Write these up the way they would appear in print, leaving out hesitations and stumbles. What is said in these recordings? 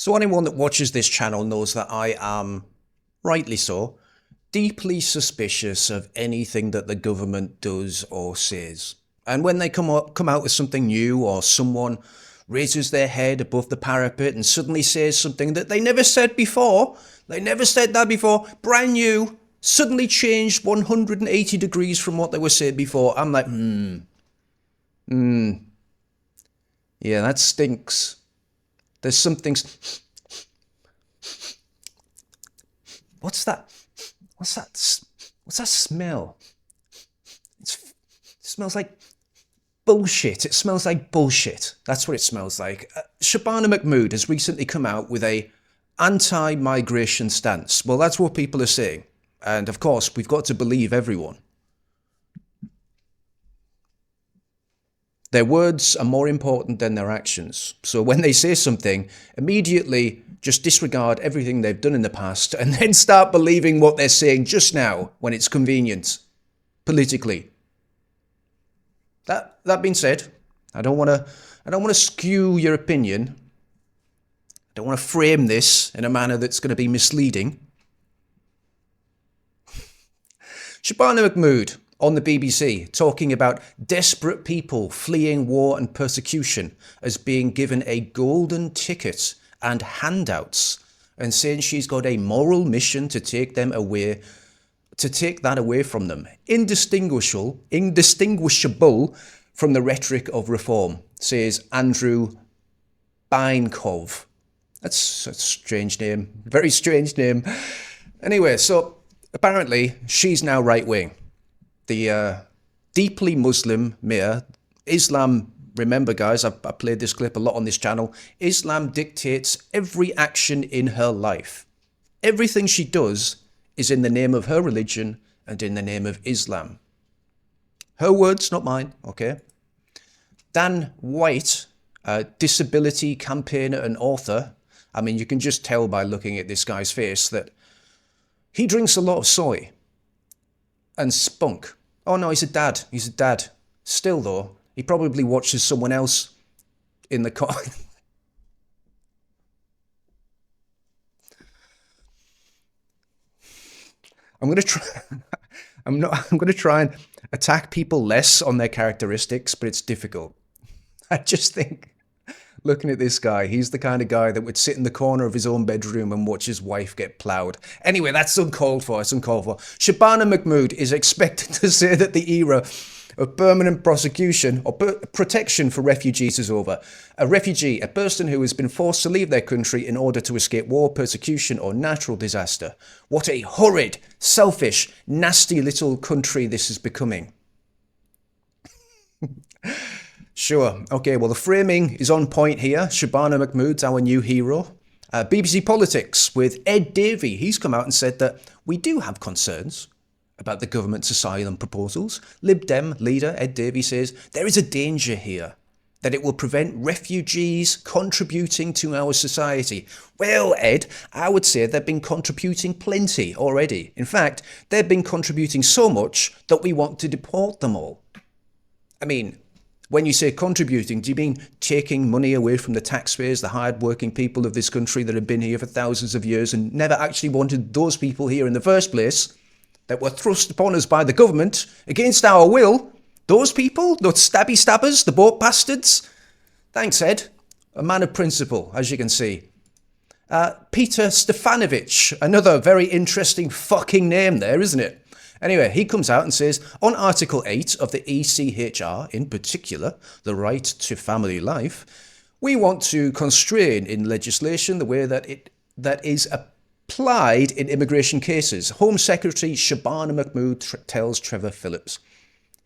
So anyone that watches this channel knows that I am, rightly so, deeply suspicious of anything that the government does or says. And when they come out with something new, or someone raises their head above the parapet and suddenly says something that they never said before, they never said that before, brand new, suddenly changed 180 degrees from what they were saying before, I'm like, yeah, that stinks. There's something. What's that? What's that? What's that smell? It smells like bullshit. It smells like bullshit. That's what it smells like. Shabana Mahmood has recently come out with a anti-migration stance. Well, that's what people are saying. And of course, we've got to believe everyone. Their words are more important than their actions. So when they say something, immediately just disregard everything they've done in the past and then start believing what they're saying just now when it's convenient, politically. That being said, I don't want to skew your opinion. I don't want to frame this in a manner that's going to be misleading. Shabana Mahmood on the BBC talking about desperate people fleeing war and persecution as being given a golden ticket and handouts, and saying she's got a moral mission to take that away from them. Indistinguishable from the rhetoric of reform, says Andrew Bainkov. That's a strange name, very strange name. Anyway, so apparently she's now right-wing. The deeply Muslim mayor, Islam, remember guys, I played this clip a lot on this channel, Islam dictates every action in her life. Everything she does is in the name of her religion and in the name of Islam. Her words, not mine, okay? Dan White, a disability campaigner and author, I mean, you can just tell by looking at this guy's face that he drinks a lot of soy and spunk. Oh no, he's a dad. He's a dad. Still though, he probably watches someone else in the car. I'm going to try and attack people less on their characteristics, but it's difficult. I just think, looking at this guy, he's the kind of guy that would sit in the corner of his own bedroom and watch his wife get ploughed. Anyway, that's uncalled for. It's uncalled for. Shabana Mahmood is expected to say that the era of permanent prosecution or protection for refugees is over. A refugee, a person who has been forced to leave their country in order to escape war, persecution, or natural disaster. What a horrid, selfish, nasty little country this is becoming. Sure. Okay, well, the framing is on point here. Shabana Mahmood's our new hero. BBC Politics with Ed Davey. He's come out and said that we do have concerns about the government's asylum proposals. Lib Dem leader Ed Davey says there is a danger here that it will prevent refugees contributing to our society. Well, Ed, I would say they've been contributing plenty already. In fact, they've been contributing so much that we want to deport them all. I mean, when you say contributing, do you mean taking money away from the taxpayers, the hard-working people of this country that have been here for thousands of years and never actually wanted those people here in the first place, that were thrust upon us by the government against our will? Those people, those stabby stabbers, the boat bastards? Thanks, Ed. A man of principle, as you can see. Peter Stefanovic, another very interesting fucking name there, isn't it? Anyway, he comes out and says, on Article 8 of the ECHR, in particular, the right to family life, we want to constrain in legislation the way that is applied in immigration cases. Home Secretary Shabana Mahmood tells Trevor Phillips.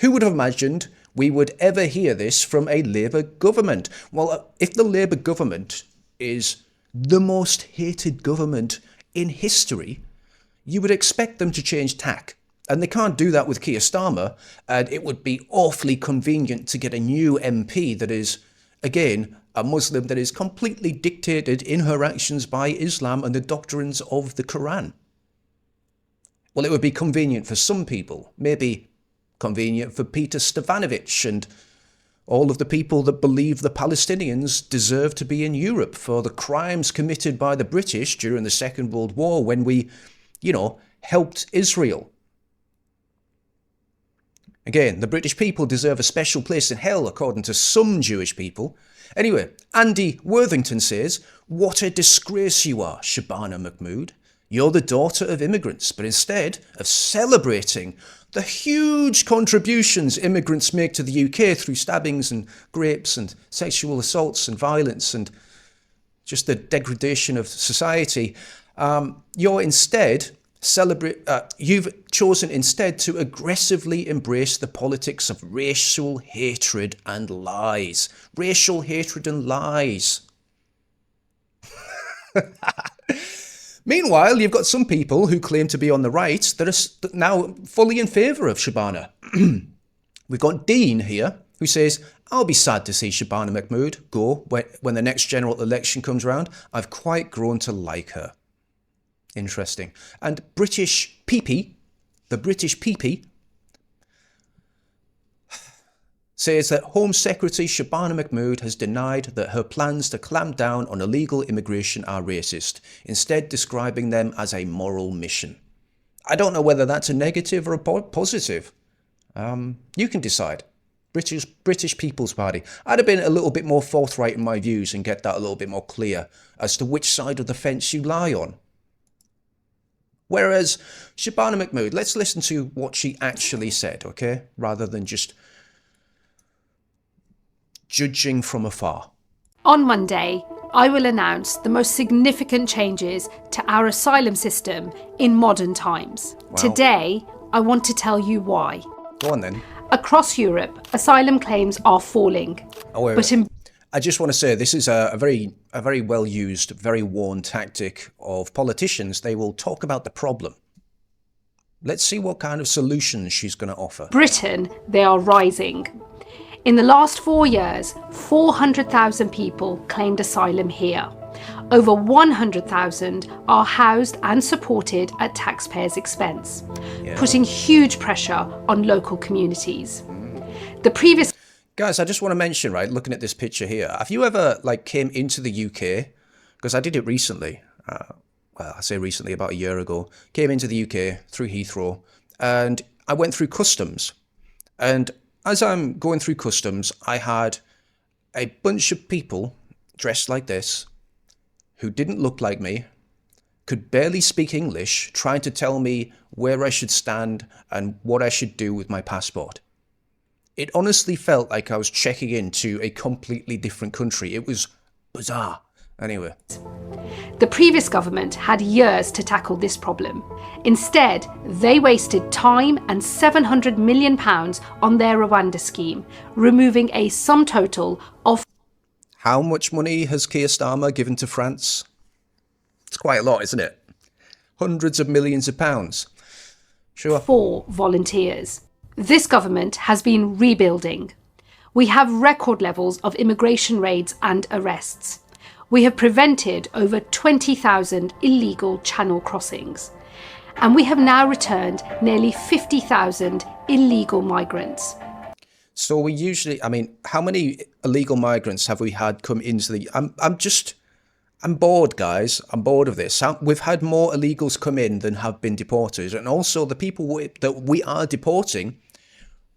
Who would have imagined we would ever hear this from a Labour government? Well, if the Labour government is the most hated government in history, you would expect them to change tack. And they can't do that with Keir Starmer, and it would be awfully convenient to get a new MP that is, again, a Muslim that is completely dictated in her actions by Islam and the doctrines of the Quran. Well, it would be convenient for some people, maybe convenient for Peter Stefanovic and All of the people that believe the Palestinians deserve to be in Europe for the crimes committed by the British during the Second World War when we, helped Israel. Again, the British people deserve a special place in hell, according to some Jewish people. Anyway, Andy Worthington says, "What a disgrace you are, Shabana Mahmood. You're the daughter of immigrants, but instead of celebrating the huge contributions immigrants make to the UK through stabbings and rapes and sexual assaults and violence and just the degradation of society, you've chosen instead to aggressively embrace the politics of racial hatred and lies. Racial hatred and lies." Meanwhile, you've got some people who claim to be on the right that are now fully in favour of Shabana. We've got Dean here, who says, "I'll be sad to see Shabana Mahmood go when the next general election comes around. I've quite grown to like her." Interesting. And British Peepee, the British Peepee, says that Home Secretary Shabana Mahmood has denied that her plans to clamp down on illegal immigration are racist, instead describing them as a moral mission. I don't know whether that's a negative or a positive. You can decide. British People's Party. I'd have been a little bit more forthright in my views and get that a little bit more clear as to which side of the fence you lie on. Whereas Shabana Mahmood, let's listen to what she actually said, okay? Rather than just judging from afar. On Monday, I will announce the most significant changes to our asylum system in modern times. Wow. Today, I want to tell you why. Go on then. Across Europe, asylum claims are falling. I just want to say this is a very well used, very worn tactic of politicians. They will talk about the problem. Let's see what kind of solutions she's going to offer. Britain, they are rising. In the last 4 years, 400,000 people claimed asylum here. Over 100,000 are housed and supported at taxpayers' expense, putting huge pressure on local communities. Guys, I just want to mention, right, looking at this picture here, have you ever, came into the UK? Because I did it recently. I say recently, about a year ago. Came into the UK through Heathrow, and I went through customs. And as I'm going through customs, I had a bunch of people dressed like this, who didn't look like me, could barely speak English, trying to tell me where I should stand and what I should do with my passport. It honestly felt like I was checking into a completely different country. It was bizarre. Anyway. The previous government had years to tackle this problem. Instead, they wasted time and £700 million on their Rwanda scheme, removing a sum total of... How much money has Keir Starmer given to France? It's quite a lot, isn't it? Hundreds of millions of pounds. Sure. 4 volunteers. This government has been rebuilding. We have record levels of immigration raids and arrests. We have prevented over 20,000 illegal channel crossings. And we have now returned nearly 50,000 illegal migrants. So we usually, how many illegal migrants have we had come into the... I'm bored, guys. I'm bored of this. We've had more illegals come in than have been deported. And also the people that we are deporting,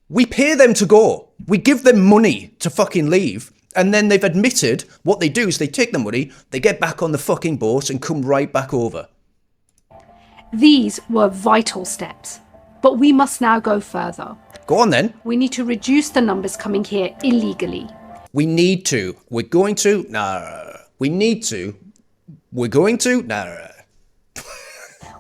we pay them to go. We give them money to fucking leave. And then they've admitted what they do is they take the money, they get back on the fucking boat and come right back over. These were vital steps. But we must now go further. Go on then. We need to reduce the numbers coming here illegally. We need to. We're going to. No. We need to. We're going to. No.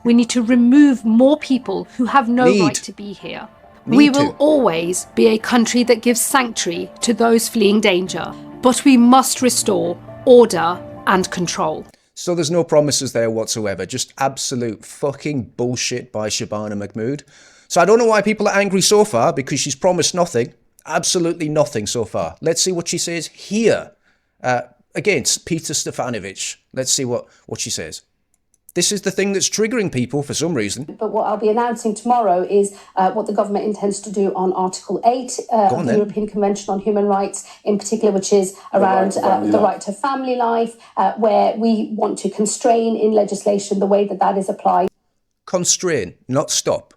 We need to remove more people who have no right to be here. We will always be a country that gives sanctuary to those fleeing danger, but we must restore order and control. So there's no promises there whatsoever, just absolute fucking bullshit by Shabana Mahmood. So I don't know why people are angry so far, because she's promised nothing, absolutely nothing so far. Let's see what she says here against Peter Stefanovic. Let's see what she says. This is the thing that's triggering people for some reason. But what I'll be announcing tomorrow is what the government intends to do on Article 8 of the European Convention on Human Rights, in particular, which is around the right to family life, where we want to constrain in legislation the way that that is applied. Constrain, not stop.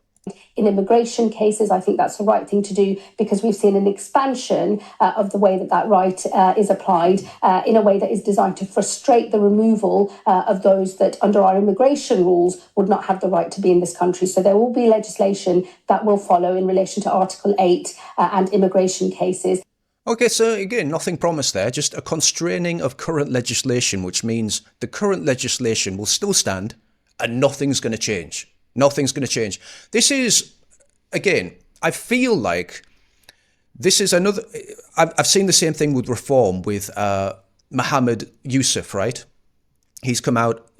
In immigration cases, I think that's the right thing to do, because we've seen an expansion of the way that that right is applied in a way that is designed to frustrate the removal of those that under our immigration rules would not have the right to be in this country. So there will be legislation that will follow in relation to Article 8 and immigration cases. Okay, so again, nothing promised there, just a constraining of current legislation, which means the current legislation will still stand and nothing's going to change. Nothing's going to change. This is, again, I feel like this is another... I've seen the same thing with reform with Mohammed Yusuf, right? He's come out,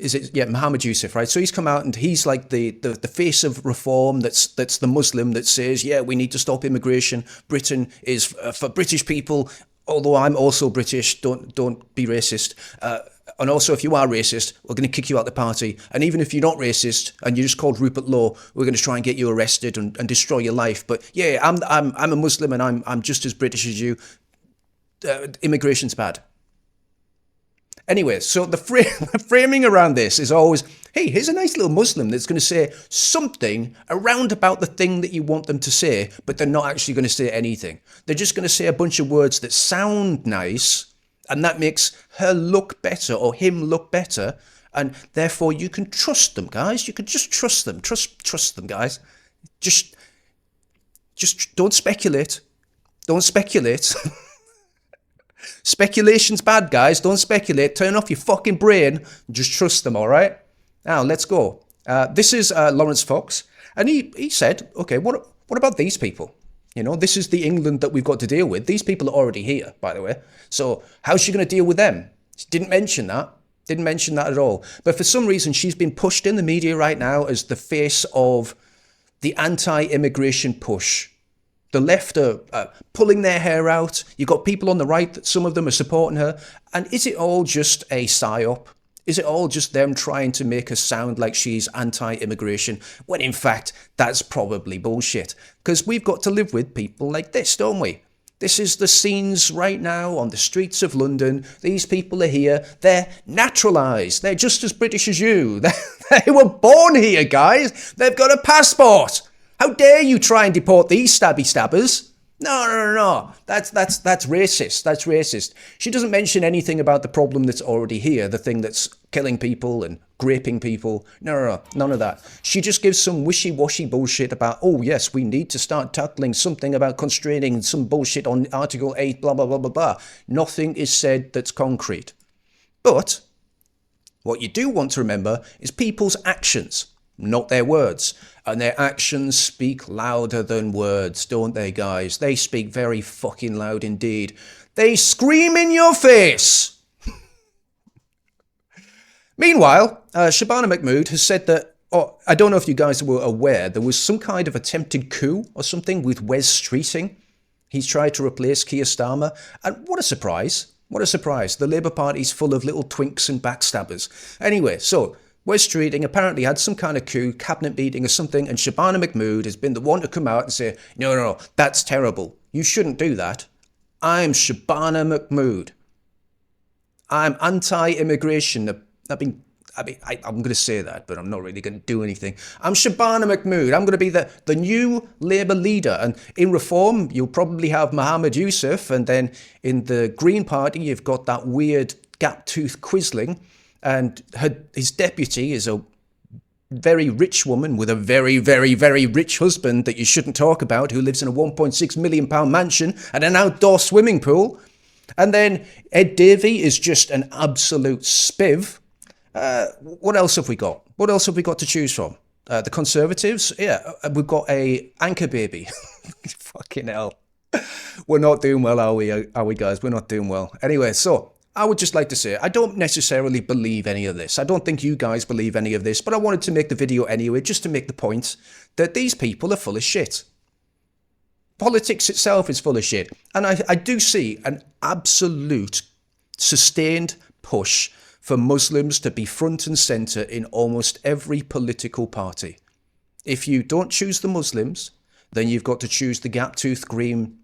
Mohammed Yusuf, right? So he's come out and he's like the face of reform that's the Muslim that says, yeah, we need to stop immigration. Britain is for British people, although I'm also British, don't be racist. And also, if you are racist, we're going to kick you out the party. And even if you're not racist and you're just called Rupert Law, we're going to try and get you arrested and destroy your life. But yeah, I'm a Muslim and I'm just as British as you. Immigration's bad. Anyway, so the framing around this is always, hey, here's a nice little Muslim that's going to say something around about the thing that you want them to say, but they're not actually going to say anything. They're just going to say a bunch of words that sound nice, and that makes her look better or him look better. And therefore you can trust them, guys. You can just trust them. Trust them, guys. Just don't speculate. Don't speculate. Speculation's bad, guys. Don't speculate. Turn off your fucking brain. Just trust them, all right? Now, let's go. This is Lawrence Fox. And he said, okay, what about these people? You know, this is the England that we've got to deal with. These people are already here, by the way. So how's she going to deal with them? She didn't mention that. Didn't mention that at all. But for some reason, she's been pushed in the media right now as the face of the anti-immigration push. The left are pulling their hair out. You've got people on the right, that some of them are supporting her. And is it all just a psyop? Is it all just them trying to make her sound like she's anti-immigration, when in fact, that's probably bullshit? Because we've got to live with people like this, don't we? This is the scenes right now on the streets of London. These people are here. They're naturalised. They're just as British as you. They were born here, guys. They've got a passport. How dare you try and deport these stabby stabbers? No. That's racist. That's racist. She doesn't mention anything about the problem that's already here, the thing that's killing people and raping people. No, none of that. She just gives some wishy-washy bullshit about, oh yes, we need to start tackling something about constraining some bullshit on Article 8, blah, blah, blah, blah, blah. Nothing is said that's concrete. But what you do want to remember is people's actions, not their words. And their actions speak louder than words, don't they, guys? They speak very fucking loud indeed. They scream in your face! Meanwhile, Shabana Mahmood has said that, I don't know if you guys were aware, there was some kind of attempted coup or something with Wes Streeting. He's tried to replace Keir Starmer. And what a surprise. What a surprise. The Labour Party's full of little twinks and backstabbers. Anyway, so Wes Streeting apparently had some kind of coup, cabinet meeting or something, and Shabana Mahmood has been the one to come out and say, no, that's terrible. You shouldn't do that. I'm Shabana Mahmood. I'm anti-immigration. I'm going to say that, but I'm not really going to do anything. I'm Shabana Mahmood. I'm going to be the new Labour leader. And in Reform, you'll probably have Mohammed Yusuf. And then in the Green Party, you've got that weird gap-toothed Quisling. And his deputy is a very rich woman with a very, very, very rich husband that you shouldn't talk about, who lives in a £1.6 million mansion and an outdoor swimming pool. And then Ed Davey is just an absolute spiv. What else have we got? What else have we got to choose from? The Conservatives? Yeah, we've got a anchor baby. Fucking hell. We're not doing well, are we, guys? We're not doing well. Anyway, so I would just like to say, I don't necessarily believe any of this. I don't think you guys believe any of this, but I wanted to make the video anyway, just to make the point that these people are full of shit. Politics itself is full of shit. And I do see an absolute sustained push for Muslims to be front and centre in almost every political party. If you don't choose the Muslims, then you've got to choose the gap-toothed green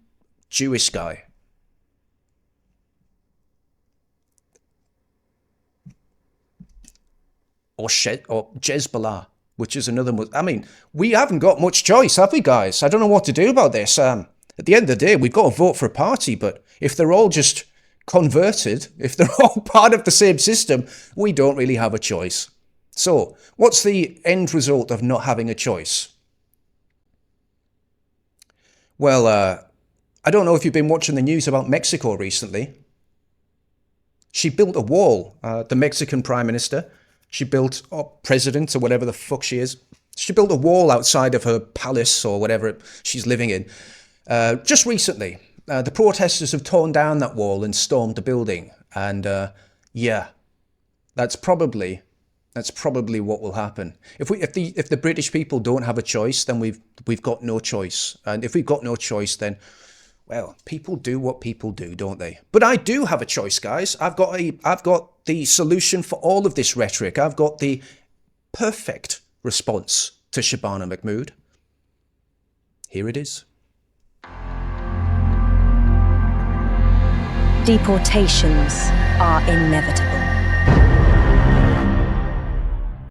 Jewish guy. Or Jezbollah, which is another... I mean, we haven't got much choice, have we, guys? I don't know what to do about this. At the end of the day, we've got to vote for a party, but if they're all just converted, if they're all part of the same system, we don't really have a choice. So, what's the end result of not having a choice? Well, I don't know if you've been watching the news about Mexico recently. She built a wall, the Mexican Prime Minister. She built, or president, or whatever the fuck she is. She built a wall outside of her palace, or whatever she's living in. Just recently, the protesters have torn down that wall and stormed the building. And yeah, that's probably what will happen. If the British people don't have a choice, then we've got no choice. And if we've got no choice, then, well, people do what people do, don't they? But I do have a choice, guys. I've got the solution for all of this rhetoric. I've got the perfect response to Shabana Mahmood. Here it is. Deportations are inevitable.